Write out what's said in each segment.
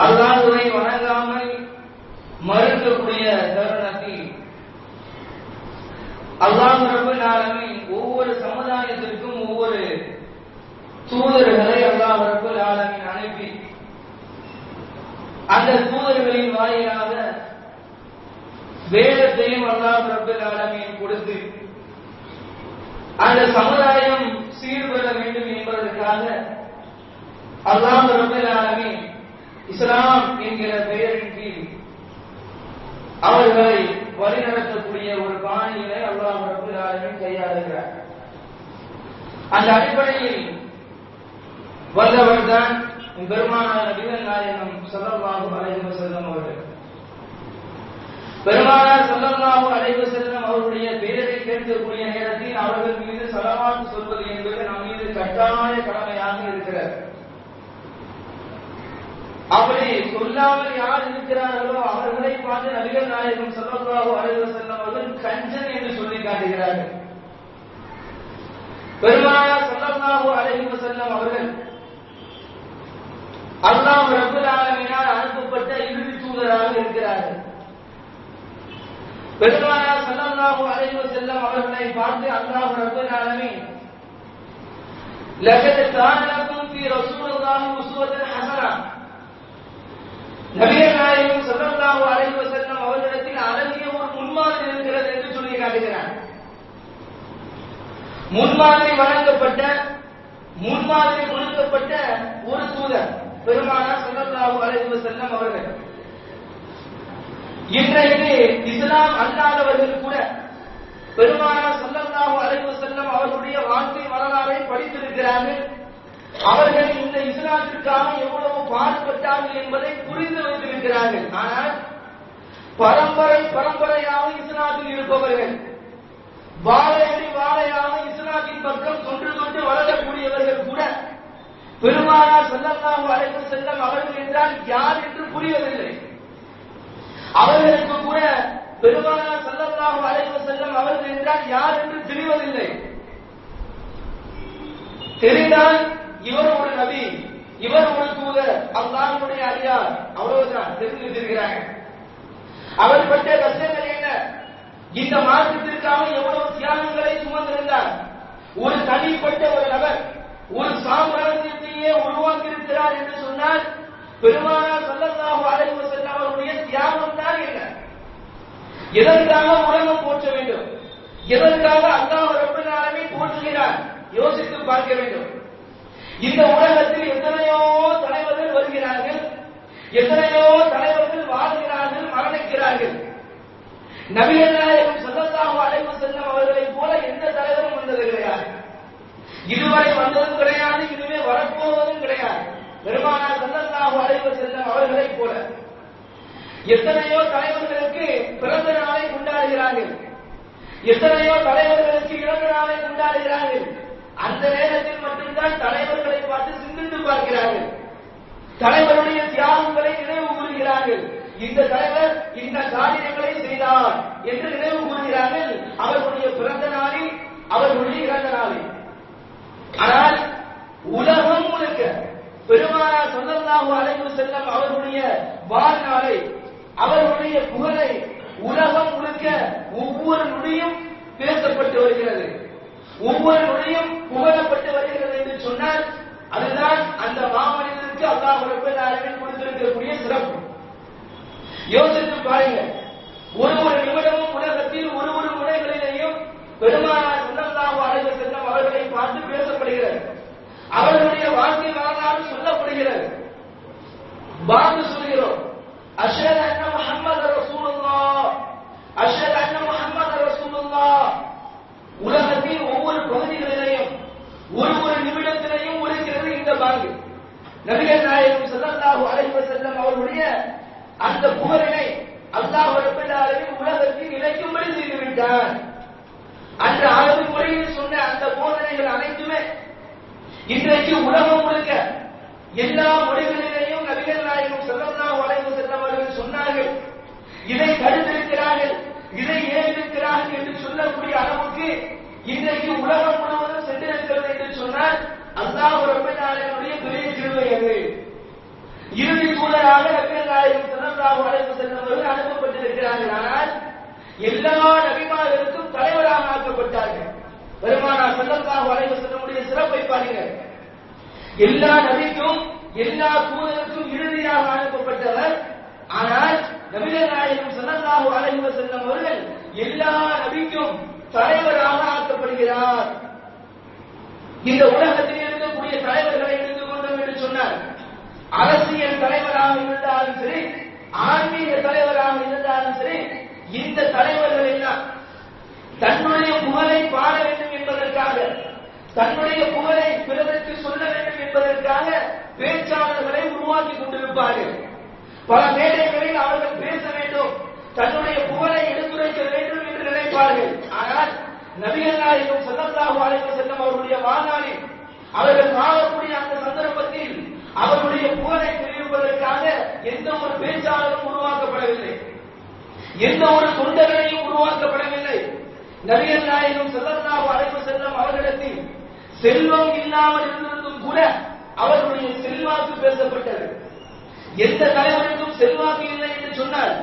அல்லாஹ்வை வணங்காமல் மறுக்கக்கூடிய தருணத்தில் அல்லாஹ் ரப்பல் ஆலமீன் ஒவ்வொரு சமுதாயத்திற்கும் ஒவ்வொரு தூதர்களை அல்லாஹ் ரப்பல் ஆலமீன் அனுப்பி அந்த தூதர்களின் வாயிலாக வேதத்தையும் அல்லாஹ் ரப்பல் ஆலமீன் கொடுத்து அந்த சமுதாயம் சீர்பெற வேண்டும் என்பதற்காக அல்லாஹ் ரப்பல் ஆலமீன் இஸ்லாம் என்கிற பெயரின் கீழ் அவர்களை வழிநடத்தக்கூடிய ஒரு பாணியை அல்லாஹ் ரப்பல் ஆலமீன் கையாளுகிறார். அந்த அடிப்படையில் வந்தவர்தான் பெருமானார் நபிகள் நாயகம் ஸல்லல்லாஹு அலைஹி வஸல்லம் அவர்கள். பெருமானார் ஸல்லல்லாஹு அலைஹி வஸல்லம் அவருடைய பெயரை கேட்கக்கூடிய நேரத்தில் அவர்கள் மீது ஸலவாத் சொல்வது என்பது நம் மீது கட்டாய கடமையாக இருக்கிறது. அப்படி சொல்லாமல் யார் இருக்கிறார்களோ அவர்களை பார்த்து நபிகள் நாயகம் ஸல்லல்லாஹு அலைஹி வஸல்லம் அவர்கள் கஞ்சன் என்று சொல்லி காட்டுகிறார்கள். பெருமானார் ஸல்லல்லாஹு அலைஹி வஸல்லம் அவர்கள் அல்லாஹ் ரப்பல் ஆலமீனால் அனுப்பப்பட்ட இறுதி தூதராக இருக்கிறார்கள். பெருமானார் ஸல்லல்லாஹு அலைஹி வஸல்லம் அவர்களை பார்த்து அல்லாஹ் ரப்பல் ஆலமீன் லகத் கான லக்கும் ஃபீ ரசூலில்லாஹி உஸ்வத்துன் ஹஸனா, நபிகள் நாயகம் ஸல்லல்லாஹு அலைஹி வஸல்லம் அவர்களிடத்தில் அழகிய ஒரு முன்மாதிரி இருக்கிறது என்று சொல்லி காட்டுகிறார். முன்மாதிரி வழங்கப்பட்ட, முன்மாதிரி கொடுக்கப்பட்ட ஒரு தூதர் பெருமானார் ஸல்லல்லாஹு அலைஹி வஸல்லம் அவர்கள். இன்றைக்கு இஸ்லாம் அல்லாதவர்கள் கூட பெருமானார் ஸல்லல்லாஹு அலைஹி வஸல்லம் அவர்களுடைய வாழ்க்கை வரலாறை படித்திருக்கிறார்கள். அவர்கள் இந்த இஸ்லாத்திற்காக எவ்வளவு பாடுபட்டார்கள் என்பதை புரிந்து வைத்திருக்கிறார்கள். ஆனால் பரம்பரையாக இஸ்லாத்தில் இருப்பவர்கள், வாழையடி வாழையாக இஸ்லாத்தின் பக்கம் தொன்று தொட்டு வளரக்கூடியவர்கள் கூட பெருமானார் ஸல்லல்லாஹு அலைஹி வஸல்லம் அவர்கள் என்றால் யார் என்று புரியவில்லை. அவர்களுக்கு கூட பெருமானார் ஸல்லல்லாஹு அலைஹி வஸல்லம் அவர்கள் என்றால் யார் என்று தெரியவதில்லை. தெரிந்தால் இவர் ஒரு நபி, இவர் ஒரு தூதர், அல்லாஹ்வுடைய அடியார், அவ்வளவுதான் தெரிந்து வச்சிருக்கிறாங்க. அவர் பட்ட கஷ்டங்கள் என்ன, இந்த மார்க்கத்திற்காக எவ்வளவு தியாகங்களை சுமந்திருந்தார். ஒரு தனிப்பட்ட ஒரு நபர் ஒரு சாம்ராஜ்யத்தையே உருவாக்கியிருக்கிறார் என்று சொன்னால் பெருமானார் ஸல்லல்லாஹு அலைஹி வஸல்லம் அவருடைய தியாகம் தான் என்ன? எதற்காக உலகம் போற்ற வேண்டும், எதற்காக அல்லாஹ் ரப்பல் ஆலமீன் போற்றுகிறார், யோசித்து பார்க்க வேண்டும். இந்த உலகத்தில் எத்தனையோ தலைவர்கள் வருகிறார்கள், எத்தனையோ தலைவர்கள் வாழ்கிறார்கள், மரணிக்கிறார்கள். நபிகள் நாயகம் ஸல்லல்லாஹு அலைஹி வஸல்லம் அவர்களைப் போல எந்த தலைவரும் வந்தது கிடையாது. இதுவரை வந்ததும் கிடையாது, இதுவே வரப்போவதும் கிடையாது. பெருமானார் ஸல்லல்லாஹு அலைஹி வஸல்லம் அவர்களைப் போல எத்தனையோ தலைவர்களுக்கு பிறந்த நாளை கொண்டாடுகிறார்கள், எத்தனையோ தலைவர்களுக்கு இறந்த நாளை கொண்டாடுகிறார்கள். அந்த நேரத்தில் மட்டும்தான் தலைவர்களை பார்த்து சிந்தித்து பார்க்கிறார்கள், தலைவருடைய தியாகங்களை நினைவு கூறுகிறார்கள். இந்த தலைவர் இந்த காரியங்களை செய்தார் என்று நினைவு கூறுகிறார்கள் அவர்களுடைய பிறந்த நாளில், அவர்களுடைய இறந்த நாளில். ஆனால் உலகம் முழுக்க பெருமானார் ஸல்லல்லாஹு அலைஹி வஸல்லம் அவர்களுடைய வாழ்நாளை, அவர்களுடைய புகழை உலகம் முழுக்க ஒவ்வொரு நொடியும் பேசப்பட்டு வருகிறது, ஒவ்வொரு நொடியும் புகழப்பட்டு வருகிறது என்று சொன்னால் அதுதான் அந்த மாமனிதனுக்கு அல்லாஹ் ரப்பல் ஆலமீன் கொடுத்திருக்கக்கூடிய சிறப்பு. யோசித்து பாருங்கள், ஒரு நிமிடமும் உலகத்தில் ஒரு முறைகளிலேயும் பெருமானார் ஸல்லல்லாஹு அலைஹி வஸல்லம் அவர்களை பார்த்து பேசப்படுகிறது, அவர்களுடைய வாழ்க்கை வரலாறு சொல்லப்படுகிறது. பாங்கு சொல்கிறோம், அஷ்ஹது அன்ன முஹம்மது ரசூலுல்லாஹ், அஷ்ஹது அன்ன முஹம்மது ரசூலுல்லாஹ். உலகத்தில் ஒவ்வொரு பகுதிகளிலேயும் ஒரு நிமிடத்திலேயும் ஒலிக்கிறது இந்த பாங்கு. நபிகள் நாயகம் ஸல்லல்லாஹு அலைஹி வஸல்லம் அவர்களுடைய அந்த புகழினை அல்லாஹ் ரப்பல் ஆலமீன் உலகத்தில் இணைக்கும்படி செய்து விட்டார். அந்த அரபு மொழியில் சொன்ன அந்த போதனைகள் அனைத்துமே இன்றைக்கு உலகம் முழுக்க எல்லா மொழிகளிலேயும் நபிகள் நாயகம் ஸல்லல்லாஹு அலைஹி வஸல்லம் அவர்கள் சொன்னார்கள், இதை தடுத்திருக்கிறார்கள், இதை ஏற்றிருக்கிறார்கள் என்று சொல்லக்கூடிய அளவுக்கு இன்றைக்கு உலகம் முழுவதும் சென்றிருக்கிறது என்று சொன்னால் அல்லாஹ் ரப்பல் ஆலமீனுடைய பெரிய கிருபை அது. இறுதி தூதராக தூதராக நபிகள் நாயகம் ஸல்லல்லாஹு அலைஹி வஸல்லம் அவர்கள் அனுப்பப்பட்டிருக்கிறார்கள். ஆனால் எல்லா நபிமார்களுக்கும் தலைவராக ஆக்கப்பட்டார்கள். பெருமானார் ஸல்லல்லாஹு அலைஹி வஸல்லமுடைய சிறப்பை பாருங்கள். எல்லா நபிக்கும் எல்லா தூதருக்கும் இறுதியாக அனுப்பப்பட்டவர். ஆனால் நபிகள் நாயகம் ஸல்லல்லாஹு அலைஹி வஸல்லம் அவர்கள் எல்லா நபிக்கும் தலைவராக ஆக்கப்படுகிறார். இந்த உலகத்தில் இருக்கக்கூடிய தலைவர்களை எடுத்துக்கொண்டோம் என்று சொன்னார், அரசியல் தலைவராக இருந்தாலும் சரி, ஆன்மீக தலைவராக இருந்தாலும் சரி, இந்த தலைவர்கள் எல்லாம் தன்னுடைய புகழை பாட வேண்டும் என்பதற்காக, தன்னுடைய புகழை பிறருக்கு சொல்ல வேண்டும் என்பதற்காக பேச்சாளர்களை உருவாக்கி கொண்டிருப்பார்கள். பல மேடைகளில் அவர்கள் பேச வேண்டும், தன்னுடைய புகழை எடுத்துரைக்க வேண்டும் என்று நினைப்பார்கள். ஆனால் நபிகள் நாயகம் ஸல்லல்லாஹு அலைஹி வஸல்லம் அவருடைய வாழ்நாளில் அவர்கள் வாழக்கூடிய அந்த சந்தர்ப்பத்தில் அவருடைய புகழை தெரிவிப்பதற்காக எந்த ஒரு பேச்சாளரும் உருவாக்கப்படவில்லை, எந்த ஒரு தொண்டர்களையும் உருவாக்கப்படவில்லை. நபிகள் நாயகம் ஸல்லல்லாஹு அலைஹி வஸல்லம் அவர்களிடத்தில் செல்வம் இல்லாமல் இருந்திருந்தும் கூட அவர்களுடைய செல்வாக்கு பேசப்பட்டது. எந்த தலைவருக்கும் செல்வாக்கு இல்லை என்று சொன்னால்,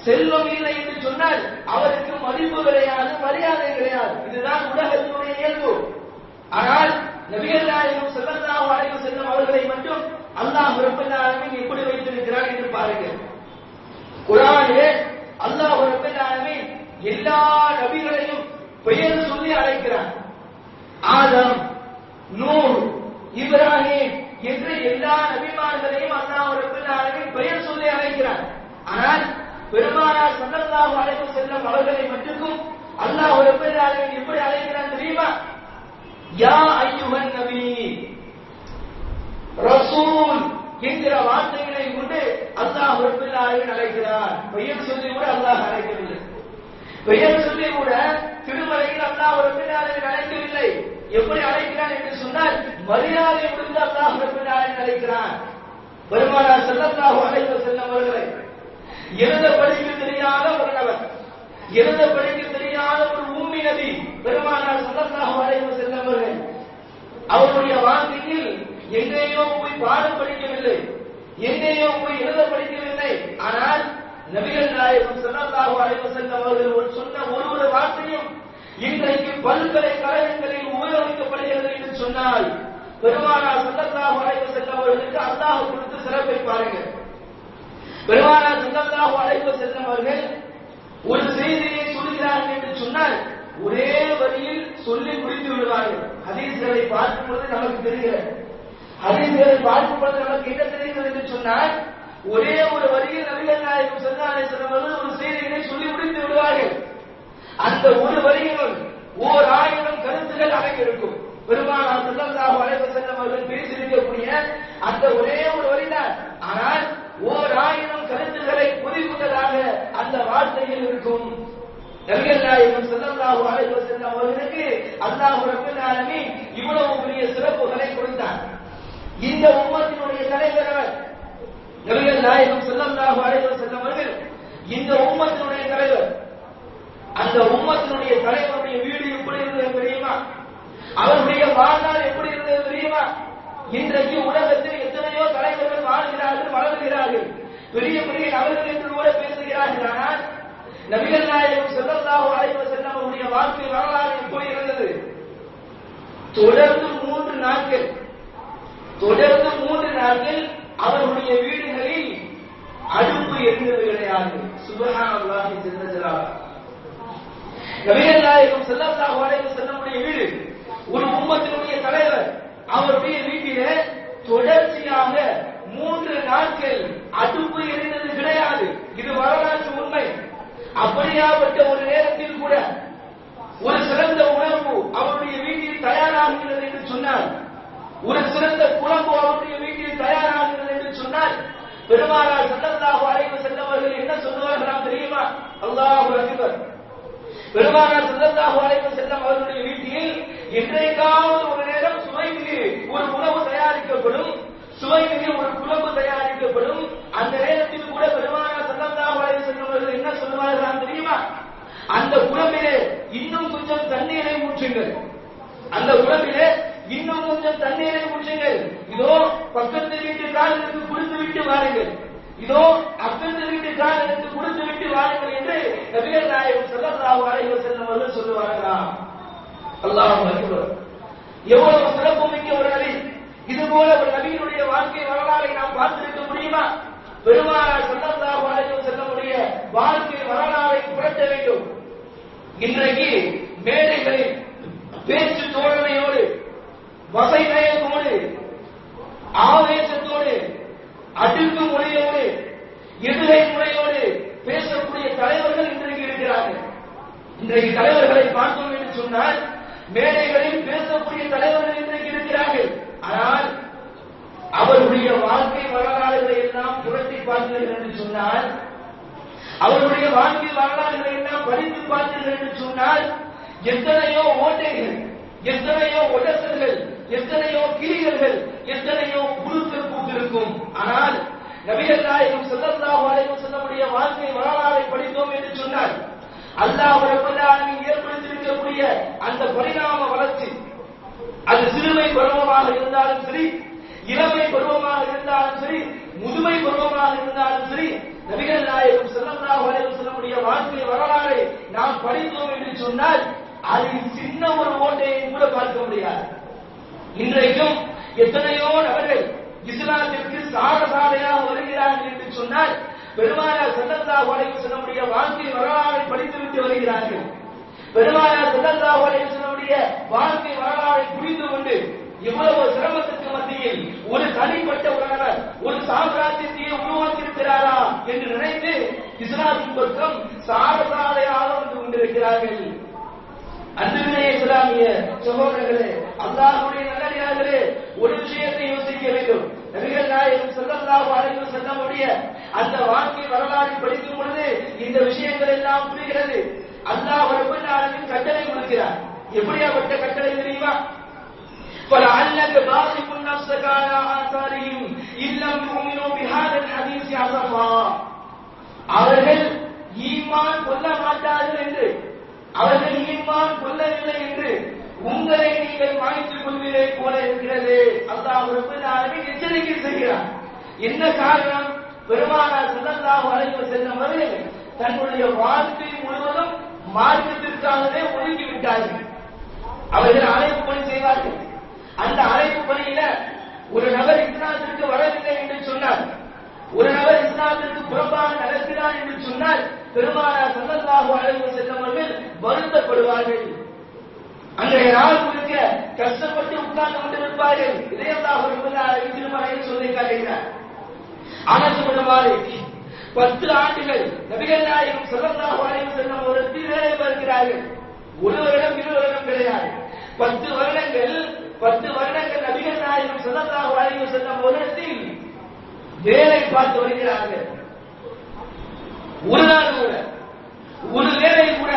செல்வம் இல்லை என்று சொன்னால் அவருக்கு மதிப்பு கிடையாது, மரியாதை கிடையாது. இதுதான் உலகத்தினுடைய இயல்பு. ஆனால் நபிகள் நாயகம் ஸல்லல்லாஹு அலைஹி வஸல்லம் அவர்களை மட்டும் அல்லாஹ் ரப்பல் ஆலமீன் எப்படி வைத்திருக்கிறார் என்று பாருங்கள். குர்ஆனிலே அல்லாஹ் ரப்பல் ஆலமீன் எல்லா நபிகளையும் பெயர் சொல்லி அழைக்கிறார். ஆதம், நூஹ், இப்ராஹிம் என்று எல்லா நபிமார்களையும் அல்லாஹ் ரப்பல் ஆலமீன் பெயர் சொல்லி அழைக்கிறார். ஆனால் பெருமானார் ஸல்லல்லாஹு அலைஹி வஸல்லம் அவர்களை மட்டும் அல்லாஹ் ரப்பல் ஆலமீன் எப்படி அழைக்கிறார் தெரியுமா? யா அய்யுஹன் நபி, ரசூல் என்கிற வார்த்தைகளை கொண்டு அல்லாஹ் ரப்பல் ஆலமீன் அழைக்கிறார். பெயர் சொல்லி கூட அல்லாஹ் அழைக்கவில்லை. பெயர் சொல்லி கூட திருமறையில் அல்லாஹ் ரப்பல் ஆலமீன் அழைக்கவில்லை. எப்படி அழைக்கிறான் என்று சொன்னால் மரியாதை கொடுத்து அல்லாஹ் ரப்பல் ஆலமீன் அழைக்கிறான். பெருமானார் ஸல்லல்லாஹு அலைஹி வஸல்லம் அவர்களை எழுத படிக்க தெரியாத ஒரு நபர், எழுத படிக்க தெரியாத ஒரு உம்மி நபி பெருமானார் ஸல்லல்லாஹு அலைஹி வஸல்லம் அவர்கள் அவருடைய வாழ்க்கையில் எங்கேயோ போய் பாடம் படிக்கவில்லை, எங்கேயோ போய் எழுத படிக்கவில்லை. ஆனால் நபிகள் நாயகம் ஸல்லல்லாஹு அலைஹி வஸல்லம் அவர்கள் சொன்ன ஒரு வார்த்தையும் இன்றைக்கு பல்கலைக்கழகங்களில் உபயோகிக்கப்படுகிறது என்று சொன்னால் பெருமானார் ஸல்லல்லாஹு அலைஹி வஸல்லம் அவர்களுக்கு அல்லாஹ் கொடுத்த சிறப்பை பாருங்கள். பெருமானார் ஸல்லல்லாஹு அலைஹி வஸல்லம் அவர்கள் ஒரு செய்தியை சொல்கிறார்கள் என்று சொன்னால் ஒரே வரியில் சொல்லி முடித்து விடுவார்கள். ஹதீஸ்களை பார்க்கும்போது நமக்கு தெரிகிறது, ஹதீஸ்களை பார்க்கும்போது நமக்கு என்ன தெரிகிறது என்று சொன்னால் ஒரே ஒரு வரியில் நபிகள் நாயகம் ஸல்லல்லாஹு அலைஹி வஸல்லம் அவர்கள் ஒரு செய்தியை சொல்லி முடித்து விடுவார்கள். அந்த ஒரு வரியிலும் 1000 கருத்துகள் அடங்கியிருக்கும். பெருமானார் ஸல்லல்லாஹு அலைஹி வஸல்லம் அவர்கள் பேசியிருக்கக்கூடிய அந்த ஒரே ஒரு வரிதான். ஆனால் 1000 கருத்துக்களை பொதிந்துள்ளதாக அந்த வார்த்தையில் இருக்கும். நபிகள் நாயகம் ஸல்லல்லாஹு அலைஹி வஸல்லம் அவர்களுக்கு அல்லாஹ் ரப்பல் ஆலமீன் இவ்வளவு பெரிய சிறப்புகளை கொடுத்தார். இந்த உம்மத்தினுடைய தலைவர் அவர். நபிகள் நாயகம் ஸல்லல்லாஹு அலைஹி வஸல்லம் அவர்கள் இந்த உம்மத்தினுடைய தலைவர். அந்த உம்மத்தினுடைய தலைவருடைய வீடு எப்படி இருந்தது தெரியுமா? அவருடைய வாழ்நாள் எப்படி இருந்தது தெரியுமா? இன்றைக்கு உலகத்தில் எத்தனையோ தலைவர்கள் வாழ்கிறார்கள், வளர்கிறார்கள், பெரிய பெரிய நபர்கள் என்று கூட பேசுகிறார்கள். ஆனால் நபிகள் நாயகம் ஸல்லல்லாஹு அலைஹி வஸல்லம் அவருடைய வாழ்க்கை வரலாறு எப்படி இருந்தது? தொடர்ந்து 3 நாட்கள் அவருடைய வீடுகளில் அடுப்பு எரிந்தது கிடையாது. சுப்ஹானல்லாஹி ஜல்ல ஜலாலுஹு. நபிகள் நாயகம் ஸல்லல்லாஹு அலைஹி வஸல்லம் வீடு, ஒரு உம்மத்தினுடைய தலைவர், அவருடைய வீட்டிலே தொடர்ச்சியாக 3 நாட்கள் அடுப்பு எரிந்தது கிடையாது. இது வரலாற்று உண்மை. அப்படியாப்பட்ட ஒரு நேரத்தில் கூட ஒரு சிறந்த உணவு அவருடைய வீட்டில் தயாராகிறது என்று சொன்னார், ஒரு சிறந்த குழம்பு அவருடைய வீட்டில் தயாராகிறது என்று சொன்னால் பெருமானார் ஸல்லல்லாஹு அலைஹி வஸல்லம் அவர்கள் என்ன சொல்லுவார்கள் தெரியுமா? அல்லாஹு அக்பர். பெருமானார் ஸல்லல்லாஹு அலைஹி வஸல்லம் அவர்களுடைய வீட்டில் என்றைக்காவது ஒரு நேரம் சுவைமிகு ஒரு உணவு தயாரிக்கப்படும், சுவைமிகு ஒரு குழம்பு தயாரிக்கப்படும். அந்த நேரத்தில் கூட பெருமானார் ஸல்லல்லாஹு அலைஹி வஸல்லம் அவர்கள் என்ன சொல்லுவார்கள் தெரியுமா? அந்த குழம்பிலே இன்னும் கொஞ்சம் தண்ணீரை ஊற்றுங்கள், அந்த குழம்பிலே இன்னும் கொஞ்சம் தண்ணீரை ஊற்றுங்கள், இதோ பக்கத்து வீட்டுக்காரர்களுக்கு கொடுத்து விட்டு வாருங்கள், இதோ அல்லாஹ் அக்பர். எவ்வளவு சிறப்பு மிக்க ஒரு நபி! இது போல ஒரு நபியினுடைய வாழ்க்கை வரலாறை நாம் பார்த்திருக்க முடியுமா? பெருமானார் ஸல்லல்லாஹு அலைஹி வஸல்லமுடைய வாழ்க்கை வரலாறை புரட்ட வேண்டும். இன்றைக்கு மேடைகளில் பேச்சு தோழமையோடு, வசை நயத்தோடு, ஆவேசத்தோடு, அடுக்கு முறையோடு, எதிரை முறையோடு பேசக்கூடிய தலைவர்கள் இன்றைக்கு இருக்கிறார்கள். இன்றைக்கு தலைவர்களை பார்த்தோம் என்று சொன்னால் மேடைகளில் பேசக்கூடிய தலைவர்கள் இன்றைக்கு இருக்கிறார்கள். ஆனால் அவருடைய வாழ்க்கை வரலாறுகளை எல்லாம் புரட்டி பார்த்தீர்கள் என்று சொன்னால், அவருடைய வாழ்க்கை வரலாறுகளை எல்லாம் படித்து பார்த்தீர்கள் என்று சொன்னால், எத்தனையோ ஓட்டைகள், எத்தனையோ உடசல்கள், எத்தனையோ கிளிகள், எத்தனையோ புழுக்கள் பூத்திருக்கும். ஆனால் நபிகள் நாயகம் ஸல்லல்லாஹு அலைஹி வஸல்லமுடைய வாழ்க்கை வரலாறை படித்தோம் என்று சொன்னால், அல்லாஹ் ரப்பல் ஆலமீன் ஏற்படுத்தியிருக்கக்கூடிய அந்த பரிணாம வளர்ச்சி, அது சிறுமை பருவமாக இருந்தாலும் சரி, இளமை பருவமாக இருந்தாலும் சரி, முதுமை பருவமாக இருந்தாலும் சரி, நபிகள் நாயகம் ஸல்லல்லாஹு அலைஹி வஸல்லமுடைய வாழ்க்கை வரலாறை நாம் படித்தோம் என்று சொன்னால் அதில் சின்ன ஒரு ஓட்டையை கூட பார்க்க முடியாது. இன்றைக்கும் எத்தனையோ நபர்கள் இஸ்லாத்திற்கு சாதசாதையாக வருகிறார்கள் என்று சொன்னால் பெருமானார் ஸல்லல்லாஹு அலைஹி வஸல்லமுடைய வாழ்க்கை வரலாறை படித்துவிட்டு வருகிறார்கள். பெருமானார் ஸல்லல்லாஹு அலைஹி வஸல்லமுடைய வாழ்க்கை வரலாறை புரிந்து கொண்டு இவ்வளவு சிரமத்துக்கு மத்தியில் ஒரு தனிப்பட்ட உலகம், ஒரு சாம்ராஜ்யத்தையே உருவாக்கியிருக்கிறாரா என்று நினைத்து இஸ்லாத்தின் பக்கம் சாதசாதையாக வந்து கொண்டிருக்கிறார்கள். அன்பிற்குரிய இஸ்லாமிய சகோதரர்களே, அல்லாஹ்வுடைய நல்லடியார்களே, ஒரு விஷயத்தை யோசிக்க வேண்டும். நபிகள் நாயகம் ஸல்லல்லாஹு அலைஹி வஸல்லமுடைய அந்த வாழ்க்கை வரலாறை படிக்கும் பொழுது இந்த விஷயங்கள் எல்லாம் புரிகிறது. அல்லாஹ் ரப்பல் ஆலமீன் கட்டளை கொடுக்கிறார். எப்படியாப்பட்ட கட்டளை தெரியுமா? فَلَعَلَّكَ بَاخِعٌ نَفْسَكَ عَلَى آثَارِهِمْ إِن لَّمْ يُؤْمِنُوا بِهَذَا الْحَدِيثِ أَسَفًا. அவர்கள் ஈமான் கொள்ள மாட்டார்கள் என்று, அவர்கள் ஈமான் கொள்ளவில்லை என்று உங்களை நீங்கள் மாய்த்துக் கொள்வதை போல இருக்கிறது. அல்லாஹ் ரப்பல் ஆலமீன் எச்சரிக்கை செய்கிறார். என்ன காரணம்? பெருமானார் ஸல்லல்லாஹு அலைஹி வஸல்லம் அவர்கள் தன்னுடைய வாழ்க்கை முழுவதும் மார்க்கத்திற்காகவே ஒதுக்கி விட்டார்கள். அவர்கள் அழைப்பு பணி செய்வார்கள். அந்த அழைப்பு பணியில ஒரு நபர் இஸ்லாத்திற்கு வரவில்லை என்று சொன்னார், ஒரு நபர் இஸ்லாத்திற்கு புறம்பாக நடக்கிறார் என்று சொன்னால் பெருமானார் ஸல்லல்லாஹு அலைஹி வஸல்லம் அவர்கள் வருத்தப்படுவார்கள். அன்றைய நாள் முழுக்க கஷ்டப்பட்டு உட்கார்ந்து கொண்டிருப்பார்கள். இதை அல்லாஹ் ரப்பல் ஆலமீன் திருமறையில் சொல்லி காட்டுகிறார். அனஸ் இப்னு மாலிக் 10 ஆண்டுகள் நபிகள் நாயகம் ஸல்லல்லாஹு அலைஹி வஸல்லம் அவர்கள் வேலை பார்க்கிறார்கள். ஒரு வருடம், 2 வருடம் கிடையாது, 10 வருடங்கள் நபிகள் நாயகம் ஸல்லல்லாஹு அலைஹி வஸல்லம் அவர்கள் வேலை பார்த்து வருகிறார்கள். ஒரு நாள் கூட, ஒரு வேளை கூட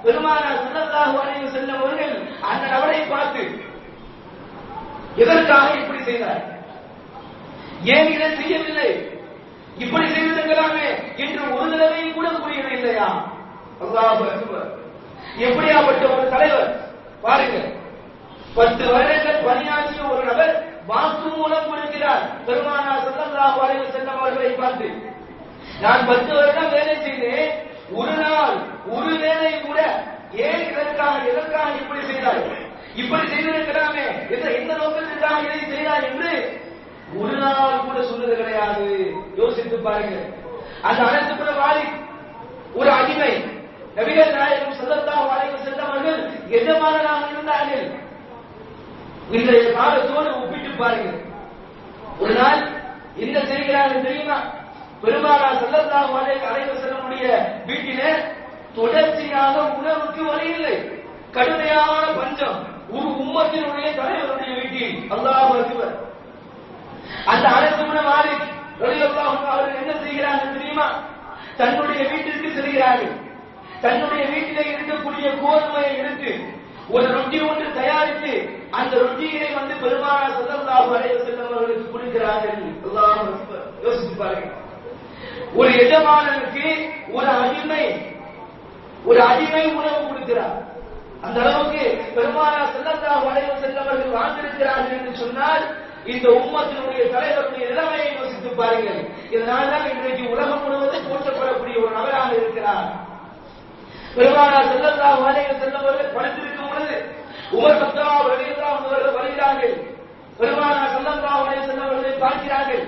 பெருமானார் ஸல்லல்லாஹு அலைஹி வஸல்லம் அவர்கள் அந்த நபரை பார்த்து எதற்காக இப்படி செய்தார், ஏன் இதை செய்யவில்லை, இப்படி செய்திருக்கலாமே என்று ஒரு தடவை கூட புரியவில்லையா? அல்லாஹ் அக்பர். எப்படியாப்பட்ட ஒரு தலைவர் பாருங்க. 10 வருடங்கள் பணியாற்றிய ஒரு நபர் வாக்கு மூலம் கொடுக்கிறார் பெருமானார் ஸல்லல்லாஹு அலைஹி வஸல்லம் அவர்களை பார்த்து, நான் 10 வருடம் வேலை செய்தேன், ஒரு நாள் ஒரு வேளை கூட ஏன் எதற்காக இப்படி செய்தார், இப்படி செய்திருக்கலாமே, எந்த நோக்கத்திற்காக இதை செய்தார் என்று ஒரு நாள் கூட சொன்னது கிடையாது. யோசித்து பாருங்க. அந்த அனஸ் இப்னு மாலிக் ஒரு அடிமை, நபிகள் நாயகம் ஸல்லல்லாஹு அலைஹி வஸல்லம் அவர்கள் எஜமானராக இருந்தார்கள். இன்றைய காலத்தோடு ஒப்பிட்டு பாருங்க. ஒரு நாள் என்ன செய்கிறார்கள் தெரியுமா? பெருமானார் ஸல்லல்லாஹு அலைஹி வஸல்லமுடைய வீட்டிலே தொடர்ச்சியாக உணவுக்கு வழி இல்லை, கடுமையான பஞ்சம். ஒரு உம்மத்தினுடைய தலைவருடைய வீட்டில். அல்லாஹ் அக்பர். அந்த அனஸ் இப்னு மாலிக் ரலியல்லாஹு அன்ஹு அவர்கள் என்ன செய்கிறார்கள் தெரியுமா? தன்னுடைய வீட்டிற்கு செல்கிறார்கள். தன்னுடைய வீட்டிலே இருக்கக்கூடிய கோதுமையை எடுத்து ஒரு ரொட்டி ஒன்று தயாரித்து அந்த ரொட்டியை வந்து பெருமானார் ஸல்லல்லாஹு அலைஹி வஸல்லம் அவர்களுக்கு கொடுக்கிறார்கள். அல்லாஹ் அக்பர். யோசித்து பாருங்க. ஒரு எஜமானனுக்கு ஒரு அடிமை உணவு கொடுக்கிறார். அந்த அளவுக்கு பெருமானார் ஸல்லல்லாஹு அலைஹி வஸல்லம் அவர்கள் வாழ்ந்திருக்கிறார்கள் என்று சொன்னால் இந்த உம்மத்தினுடைய தலைவருடைய நிலைமையை யோசித்து பாருங்கள். இதனால்தான் இன்றைக்கு உலகம் முழுவதும் போற்றப்படக்கூடிய ஒரு நபராக இருக்கிறார். பெருமானார் ஸல்லல்லாஹு அலைஹி வஸல்லம் அவர்கள் படுத்திருக்கும் பொழுது உமர் கத்தாப் ரலியல்லாஹு அன்ஹு அவர்கள் வருகிறார்கள். பெருமானார் ஸல்லல்லாஹு அலைஹி வஸல்லம் அவர்களை பார்க்கிறார்கள்.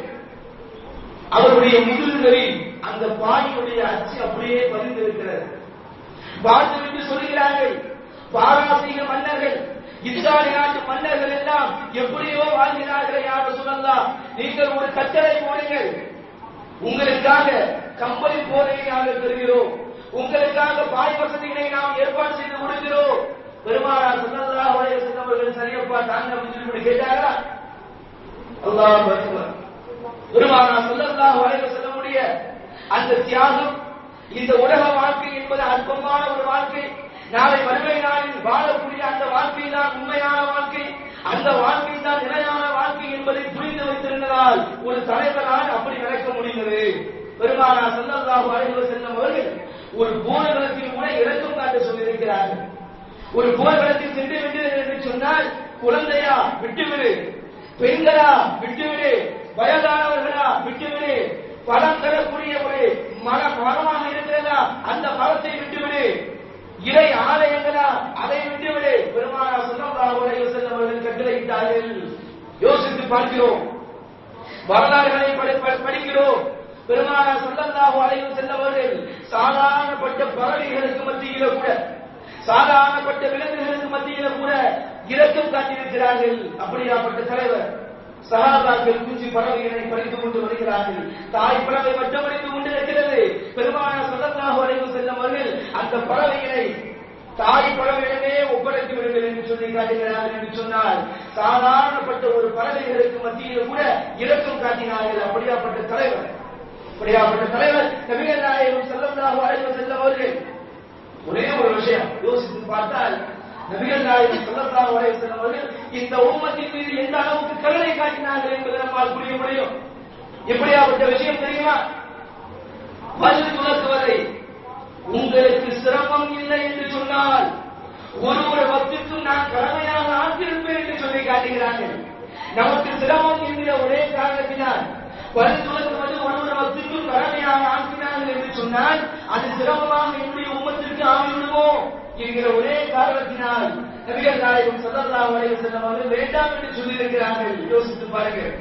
அவருடைய முதுகுகளில் அந்த பாயினுடைய அச்சு அப்படியே பதிந்திருக்கிறது. பார்த்துவிட்டு சொல்கிறார்கள், பாரசீக மன்னர்கள், இஸ்ராயல் நாட்டு மன்னர்கள் எல்லாம் எப்படியோ வாழ்கிறார்கள் யா ரசூலல்லாஹ், நீங்கள் ஒரு கட்டளை போடுங்கள், உங்களுக்காக கம்பளி போரையை நாங்கள் பெறுகிறோம், உங்களுக்காக பாய் வசதிகளை நாம் ஏற்பாடு செய்து கொடுக்கிறோம். பெருமானார் ஸல்லல்லாஹு அலைஹி வஸல்லம் அவர்கள் சரியப்பா தாங்க அப்படின்னு கேட்டாரா? அல்லாஹ் அக்பர். பெருமானார் ஸல்லல்லாஹு அலைஹி வஸல்லம் உடைய அந்த தியாகம், இந்த உலக வாழ்க்கை என்பது அற்பமான ஒரு வாழ்க்கை, நாளை மறுமை நாளில் வாழக்கூடிய அந்த வாழ்க்கை தான் உண்மையான வாழ்க்கை, அந்த வாழ்க்கை தான் நிலையான வாழ்க்கை என்பதை புரிந்து வைத்திருந்ததால் ஒரு தலைவரால் அப்படி நடக்க முடிந்தது. பெருமானார் ஸல்லல்லாஹு அலைஹி வஸல்லம் அவர்கள் ஒரு போர்க்களத்தில் கூட இரக்கம் காட்ட சொல்லியிருக்கிறார்கள். ஒரு போர்க்களத்தில் சென்று விட்டு என்று சொன்னால், குழந்தையா விட்டுவிடு, பெண்களா விட்டுவிடு, வயதானவர்களா விட்டுவிடு, பலம் தரக்கூடிய ஒரு மரமாக இருக்கிறதா அந்த மரத்தை விட்டுவிடு, இறை ஆலயங்களா அதை விட்டுவிடு. பெருமானார் ஸல்லல்லாஹு அலைஹி வஸல்லம் அவர்கள் கட்டளையிட்டார்கள். யோசித்து பார்க்கிறோம், வரலாறுகளை படிக்கிறோம். பெருமானார் ஸல்லல்லாஹு அலைஹி வஸல்லம் அவர்கள் சாதாரணப்பட்ட பறவைகளுக்கு மத்தியில கூட, சாதாரணப்பட்ட விலங்குகளுக்கு மத்தியில கூட இரக்கம் காட்டியிருக்கிறார்கள். அப்படியாப்பட்ட தலைவர். சஹாபாக்கள் குஞ்சு பறவைகளை படித்துக் கொண்டு வருகிறார்கள். தாய் பறவை வட்டமடித்துக் கொண்டிருக்கிறது. பெருமானார் ஸல்லல்லாஹு அலைஹி வஸல்லம் அவர்கள் அந்த பறவைகளை தாய் பறவையிடமே ஒப்படைத்து விடுங்கள் என்று சொல்லி காட்டுகிறார்கள். என்று சொன்னால் சாதாரணப்பட்ட ஒரு பறவைகளுக்கு மத்தியில் கூட இரக்கம் காட்டினார்கள். அப்படியாப்பட்ட தலைவர், அப்படியாப்பட்ட தலைவர் நபிகள் நாயகம் ஸல்லல்லாஹு அலைஹி வஸல்லம் அவர்கள். ஒரே ஒரு விஷயம் யோசித்து பார்த்தால், நபிகள் நாயகம் ஸல்லல்லாஹு அலைஹி வஸல்லம் அவர்கள் இந்த உம்மத்தின் மீது எந்த அளவுக்கு கருணை காட்டினார்கள் என்பதை நம்மால் புரிய முடியும். எப்படியாப்பட்ட விஷயம் தெரியுமா? பல் துலக்குவதை உங்களுக்கு சிரமம் இல்லை என்று சொன்னால் ஒரு வக்திற்கும் நான் கடமையாக ஆக்கியிருப்பேன் என்று சொல்லி காட்டுகிறார்கள். நமக்கு சிரமம் என்கிற ஒரே காரணத்தினால் பல் துலக்குவது ஒரு வக்திற்கும் கடமையாக ஆக்கினார்கள் என்று சொன்னால் அது சிரமமாக என்னுடைய உம்மத்திற்கு ஆகிவிடுமோ என்கிற ஒரே காரணத்தினால் நபிகள் நாயகம் ஸல்லல்லாஹு அலைஹி வஸல்லம் அவர்கள் வேண்டாம் என்று சொல்லியிருக்கிறார்கள். யோசித்து பாருங்கள்.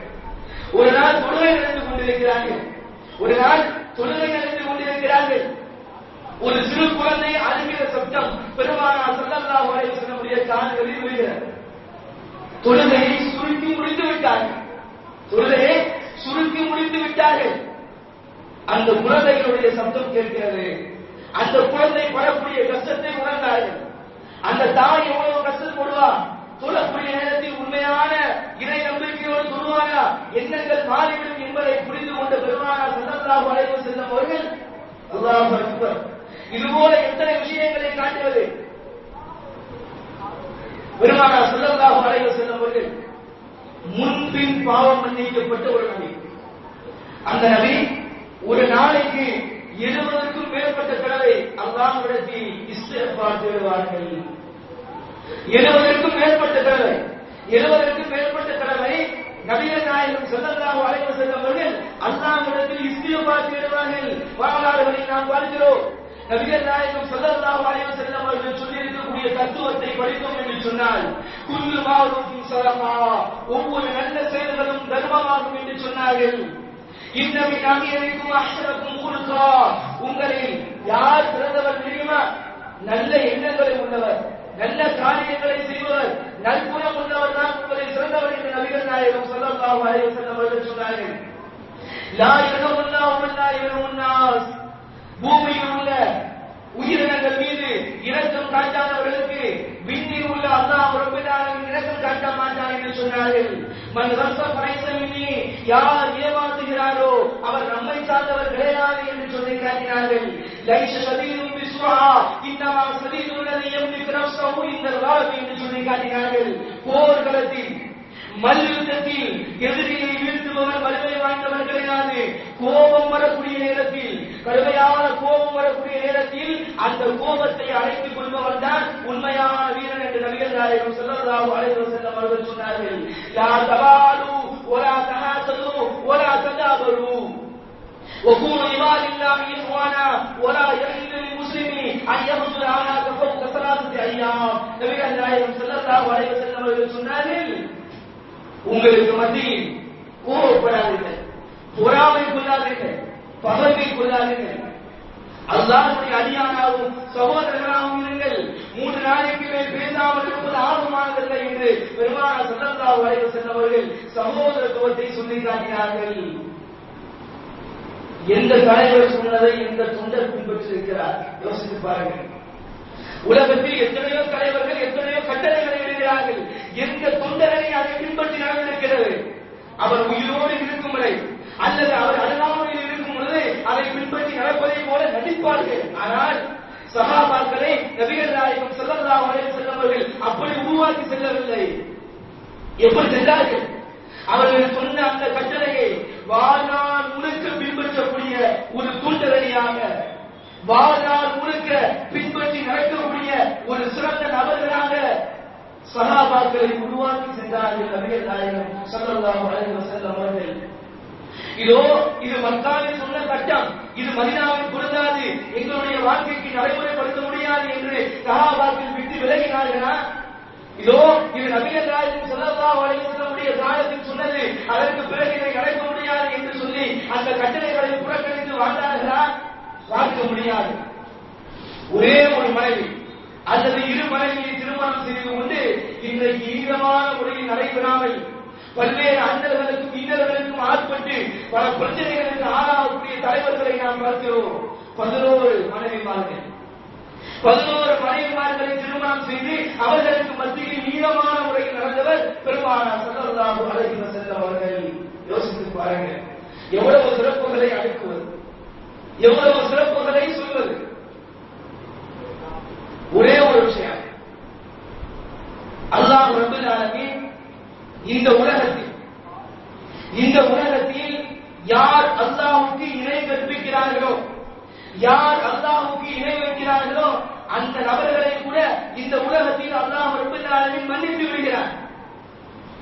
ஒரு நாள் தொழுகை நடந்து கொண்டிருக்கிறார்கள், ஒரு நாள் தொழுகை நடந்து கொண்டிருக்கிறார்கள். ஒரு சிறு குழந்தை அழுகிற சப்தம் பெருமானார் ஸல்லல்லாஹு அலைஹி வஸல்லம் உடைய காதுகளில் விழுகிறது. தொழுகையை சுருக்கி முடித்து விட்டார்கள், தொழுகையை சுருக்கி முடித்து விட்டார்கள். அந்த குழந்தைகளுடைய சப்தம் கேட்கிறது. அந்த குழந்தை படக்கூடிய கஷ்டத்தை உணர்ந்தார்கள். அந்த தாய் எவ்வளவு கஷ்டப்படுவா, தொழக்கூடிய நேரத்தில் உண்மையான இறை நம்பிக்கையோடு தொழுவாரா, எண்ணங்கள் மாறிவிடும் என்பதை புரிந்து கொண்ட பெருமானார் ஸல்லல்லாஹு அலைஹி வஸல்லம் அவர்கள், அல்லாஹ் அக்பர், இதுபோல எத்தனை விஷயங்களை காட்டுவது. பெருமானார் ஸல்லல்லாஹு அலைஹி வஸல்லம் அவர்கள் முன்பின் பாவம் மன்னிக்கப்பட்ட ஒரு நபி. அந்த நபி ஒரு நாளைக்கு 70க்கும் மேற்பட்ட தடவை அல்லாஹ்விடத்தில் இஸ்திக்ஃபார் செய்வார்கள். 70க்கும் மேற்பட்ட தடவை, 70க்கும் மேற்பட்ட தடவை நபிகள் நாயகம் ஸல்லல்லாஹு அலைஹி வஸல்லம் அவர்கள் அல்லாஹ்விடத்தில் இஸ்திக்ஃபார் செய்வார்கள். வரலாறுகளில் நாம் பார்க்கிறோம். நபிகள் நாயகம் ஸல்லல்லாஹு அலைஹி வஸல்லம் அவர்கள் சொல்லியிருக்கக்கூடிய தத்துவத்தை படித்தோம் என்று சொன்னால், குல்லு மாரூஃபின் ஸதகா, ஒவ்வொரு நல்ல செயல்களும் தர்மமாகும் என்று சொன்னார்கள். இன்னமின் அமீரிக்கும் அஹ்ஸனக்கும் குல்கா, உங்களில் யார் சிறந்தவர் தெரியுமா? நல்ல எண்ணங்களை உள்ளவர், நல்ல காரியங்களை செய்பவர், நற்குணம் உள்ளவர் தான் உங்களில் சிறந்தவர் என்று நபிகள் நாயகம் ஸல்லல்லாஹு அலைஹி வஸல்லம் அவர்கள் சொன்னார்கள். லா யர்ஹமுல்லாஹு மன் லா யர்ஹமுன் நாஸ், பூமியில் உள்ள உயிரினங்கள் மீது இரக்கம் காட்டாதவர்களுக்கு விண்ணில் உள்ள அல்லாஹ் ரப்பல் ஆலமீன் இரக்கம் காட்ட மாட்டார் என்று சொன்னார்கள். மன் ரஸ ஃபரைஸமினி, யார் ஏமாற்றுகிறாரோ அவர் நம்மை சார்ந்தவர் கிடையாது என்று சொல்லி காட்டினார்கள். லைஸ ஷதீதுன் பிஸ்வா இன்னமா ஷதீதுல் லதி யம்லிகு நஃப்ஸஹு இன்தல் காலி என்று சொல்லி காட்டினார்கள். போர்க்களத்தில் மல்யுத்தத்தில் எதிரியை வீழ்த்துபவர் வலிமை வாய்ந்தவர் கிடையாது. கோபம் வரக்கூடிய நேரத்தில், கடுமையான கோபம் வரக்கூடிய நேரத்தில் அந்த கோபத்தை அடக்கிக் கொள்பவர் தான் உண்மையான வீரன் என்று நபிகள் நாயகம் ஸல்லல்லாஹு அலைஹி வஸல்லம் அவர்கள் சொன்னார்கள். லா தபாலு வலா தஹாசது வலா ததாபரு وكونوا عباد الله إخوانا ولا يحل للمسلم أن يغزل أخاه فوق வஸலாத்து ஐயாம். நபிகள் நாயகம் ஸல்லல்லாஹு அலைஹி வஸல்லம் அவர்கள் சொன்னார்கள், உங்களுக்கு மத்தியில் கோபப்படாதீர்கள், பொறாமை கொள்ளாதீர்கள், பகைமை கொள்ளாதீர்கள். அல்லாஹ்வுடைய அடியானாகவும் சகோதரர்களாகவும் இருங்கள். 3 நாளைக்கு மேல் பேசாமல் இருப்பது ஆபமானதல்ல என்று பெருமானார் ஸல்லல்லாஹு அலைஹி வஸல்லம் அவர்கள் சகோதரத்துவத்தை சொல்லிக் காட்டினார்கள். எந்த தலைவர் சொன்னதை எந்த தொண்டர் பின்பற்றிருக்கிறார்? யோசித்து பாருங்கள். உலகத்தில் எத்தனையோ தலைவர்கள் எத்தனையோ கட்டளைகளை எழுதுகிறார்கள். எந்த தொண்டரை அதை பின்பற்றி நடந்திருக்கிறது? அவர் உயிரோடு இருக்கும் வரை அல்லது அவர் அருகாமையில் இருக்கும் பொழுது அதை பின்பற்றி நடப்பதை போல நடிப்பார்கள். ஆனால் சஹாபாக்களை நபிகள் நாயகம் ஸல்லல்லாஹு அலைஹி வஸல்லம் அவர்கள் அப்படி உருவாக்கி செல்லவில்லை. எப்படி சென்றார்கள்? அவர்கள் சொன்ன அந்த கட்டளையை வாழ்நாள் முழுக்க பின்பற்றக்கூடிய ஒரு தூண்டலடியாக, வாழ்நாள் முழுக்க பின்பற்றி நடக்கக்கூடிய ஒரு சிறந்த நபர்களாக சஹாபாக்களை உருவாக்கி சென்றார்கள் நபிகள் நாயகம் ஸல்லல்லாஹு அலைஹி வஸல்லம் அவர்கள். இது மக்காவில் சொன்ன சட்டம், இது மதீனாவில் பொருந்தாது, எங்களுடைய வாழ்க்கைக்கு நடைமுறைப்படுத்த முடியாது என்று சஹாபாக்கள் விட்டு விலகினார்களா? இது நபிகள் நாயகம் ஸல்லல்லாஹு அலைஹி வஸல்லம் காலத்தில் சொன்னது, அதற்கு பிறகு இதை நடக்க முடியாது என்று சொல்லி அந்த கட்டளைகளை புறக்கணித்து வாழ்ந்தார்களா? பார்க்க முடியாது. ஒரே ஒரு மனைவி அல்லது 2 மனைவியை திருமணம் செய்து கொண்டு இன்றைக்கு ஈரமான முறையில் நடைபெறாமல் பல்வேறு அண்ணர்களுக்கும் இன்னர்களுக்கும் ஆட்பட்டு பல பிரச்சனைகளுக்கு ஆளாகக்கூடிய தலைவர்களை நாம் பார்க்கிறோம். 11 மனைவிமார்களை திருமணம் செய்து அவர்களுக்கு மத்தியில் நீளமான முறையில் நடந்தவர் பெருமானார் ஸல்லல்லாஹு அலைஹி வஸல்லம் அவர்கள். யோசித்து பாருங்கள், எவ்வளவு சிறப்புகளை அடுக்குவது, எவ்வளவு சிறப்புகளை சொல்வது. ஒரே ஒரு விஷயம், அல்லாஹ் ரப்பல் ஆலமீன் இந்த உலகத்தில் யார் அல்லாஹ்வுக்கு இணை கற்பிக்கிறார்களோ, யார் அல்லாஹ்வுக்கு இணை வைக்கிறார்களோ அந்த நபர்களை கூட இந்த உலகத்தில் அல்லாஹ் ரப்பல் ஆலமீன் மன்னித்து விடுகிறார்.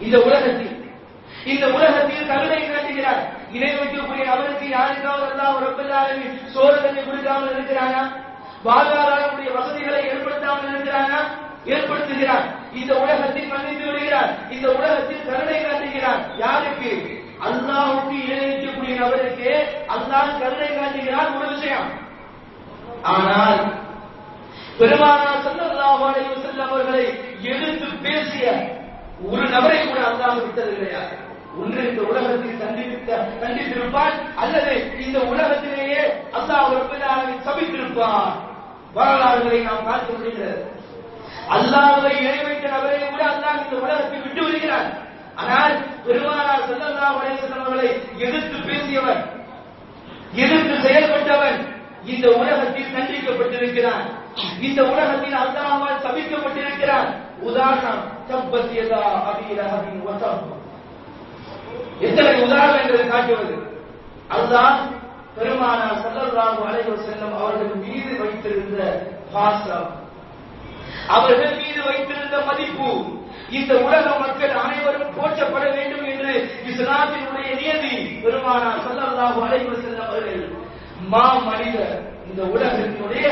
இந்த உலகத்தில் கருணை காட்டுகிறார். இணை வைக்கக்கூடிய நபருக்கு யாருக்காவது அல்லாஹ் ரப்பல் ஆலமீன் சோதனை கொடுக்காமல் இருக்கிறானா? வாழ்வாதாரக்கூடிய வசதிகளை ஏற்படுத்தாமல் இருக்கிறானா? ஏற்படுத்துகிறார். இந்த உலகத்தில் மன்னித்து விடுகிறார். இந்த உலகத்தில் கருணை காட்டுகிறார். யாருக்கு? அல்லாஹ்வுக்கு இணை வைக்கக்கூடிய நபருக்கு அல்லாஹ் கருணை காட்டுகிறார். ஒரு விஷயம். ஆனால் பெருமானார் ஸல்லல்லாஹு அலைஹி வஸல்லம் அவர்களை எடுத்து பேசிய ஒரு நபரை கூட அல்லாஹ் விட்டது கிடையாது. ஒன்று இந்த உலகத்தில் கண்டித்திருப்பான், அல்லது இந்த உலகத்திலேயே அல்லாஹ் ரப்பல் ஆலமீன் சபித்திருப்பான். வரலாறுகளை நாம் பார்க்க முடிகிறது. அல்லாஹ்வை இணை வைத்த நபரை கூட அல்லாஹ் இந்த உலகத்தில் விட்டு விடுகிறார். ஆனால் பெருமானார் ஸல்லல்லாஹு அலைஹி வஸல்லம் அவர்களை எதிர்த்து பேசியவன், எதிர்த்து செயல்பட்டவன் இந்த உலகத்தில் தண்டிக்கப்பட்டிருக்கிறான். இந்த உலகத்தில் அல்லாஹ்வால் சபிக்கப்பட்டிருக்கிறான். உதாரணம், தப்பத் யதா அபீ லஹபின் வ தப். எத்தனை உதாரணங்களை காட்டுவது. அல்லாஹ் பெருமானார் ஸல்லல்லாஹு அலைஹி வஸல்லம் அவர்கள் மீது வைத்திருந்த பாசம், அவர்கள் மீது வைத்திருந்த மதிப்பு, இந்த உலக மக்கள் அனைவரும் போற்றப்பட வேண்டும் என்று இஸ்லாத்தினுடைய நியதி. பெருமானார் ஸல்லல்லாஹு அலைஹி வஸல்லம் அவர்கள் மனிதர், இந்த உலகத்தினுடைய